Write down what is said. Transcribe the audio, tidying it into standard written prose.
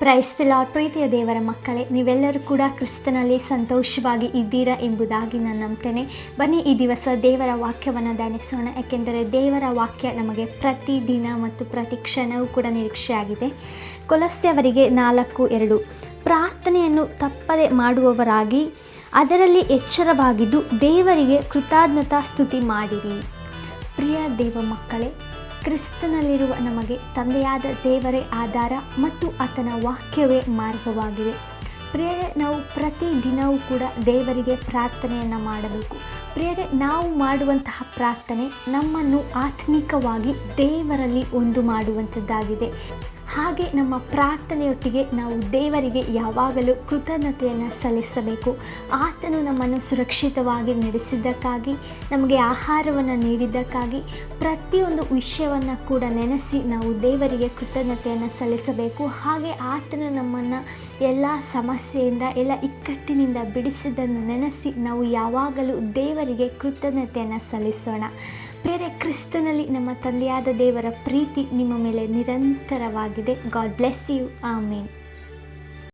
Price the lord. ಪ್ರೀತಿಯ ದೇವರ ಮಕ್ಕಳೇ, ನೀವೆಲ್ಲರೂ ಕೂಡ ಕ್ರಿಸ್ತನಲ್ಲಿ ಸಂತೋಷವಾಗಿ ಇದ್ದೀರಾ ಎಂಬುದಾಗಿ ನಾನು ನಂಬ್ತೇನೆ. ಬನ್ನಿ ಈ ದಿವಸ ದೇವರ ವಾಕ್ಯವನ್ನು ಧ್ಯಾನಿಸೋಣ. ಯಾಕೆಂದರೆ ದೇವರ ವಾಕ್ಯ ನಮಗೆ ಪ್ರತಿದಿನ ಮತ್ತು ಪ್ರತಿ ಕ್ಷಣವೂ ಕೂಡ ನಿರೀಕ್ಷೆಯಾಗಿದೆ. ಕೊಲಸ್ಸೆಯವರಿಗೆ 4:2 ಪ್ರಾರ್ಥನೆಯನ್ನು ತಪ್ಪದೆ ಮಾಡುವವರಾಗಿ ಅದರಲ್ಲಿ ಎಚ್ಚರವಾಗಿದ್ದು ದೇವರಿಗೆ ಕೃತಜ್ಞತಾ ಸ್ತುತಿ ಮಾಡಿರಿ. ಪ್ರಿಯ ದೇವ ಮಕ್ಕಳೇ, ಕ್ರಿಸ್ತನಲ್ಲಿರುವ ನಮಗೆ ತಂದೆಯಾದ ದೇವರೇ ಆಧಾರ ಮತ್ತು ಆತನ ವಾಕ್ಯವೇ ಮಾರ್ಗವಾಗಿದೆ. ಪ್ರಿಯರೇ, ನಾವು ಪ್ರತಿದಿನವೂ ಕೂಡ ದೇವರಿಗೆ ಪ್ರಾರ್ಥನೆಯನ್ನು ಮಾಡಬೇಕು. ಪ್ರಿಯರೇ, ನಾವು ಮಾಡುವಂತಹ ಪ್ರಾರ್ಥನೆ ನಮ್ಮನ್ನು ಆತ್ಮಿಕವಾಗಿ ದೇವರಲ್ಲಿ ಒಂದು ಮಾಡುವಂಥದ್ದಾಗಿದೆ. ಹಾಗೆ ನಮ್ಮ ಪ್ರಾರ್ಥನೆಯೊಟ್ಟಿಗೆ ನಾವು ದೇವರಿಗೆ ಯಾವಾಗಲೂ ಕೃತಜ್ಞತೆಯನ್ನು ಸಲ್ಲಿಸಬೇಕು. ಆತನು ನಮ್ಮನ್ನು ಸುರಕ್ಷಿತವಾಗಿ ನಡೆಸಿದ್ದಕ್ಕಾಗಿ, ನಮಗೆ ಆಹಾರವನ್ನು ನೀಡಿದ್ದಕ್ಕಾಗಿ, ಪ್ರತಿಯೊಂದು ವಿಷಯವನ್ನು ಕೂಡ ನೆನೆಸಿ ನಾವು ದೇವರಿಗೆ ಕೃತಜ್ಞತೆಯನ್ನು ಸಲ್ಲಿಸಬೇಕು. ಹಾಗೆ ಆತನು ನಮ್ಮನ್ನು ಎಲ್ಲ ಸಮಸ್ಯೆಯಿಂದ, ಎಲ್ಲ ಇಕ್ಕಟ್ಟಿನಿಂದ ಬಿಡಿಸಿದ್ದನ್ನು ನೆನೆಸಿ ನಾವು ಯಾವಾಗಲೂ ದೇವರಿಗೆ ಕೃತಜ್ಞತೆಯನ್ನು ಸಲ್ಲಿಸೋಣ. ಬೇರೆ ಕ್ರಿಸ್ತನಲ್ಲಿ ನಮ್ಮ ತಂದೆಯಾದ ದೇವರ ಪ್ರೀತಿ ನಿಮ್ಮ ಮೇಲೆ ನಿರಂತರವಾಗಿದೆ. God bless you. ಆಮೇನ್.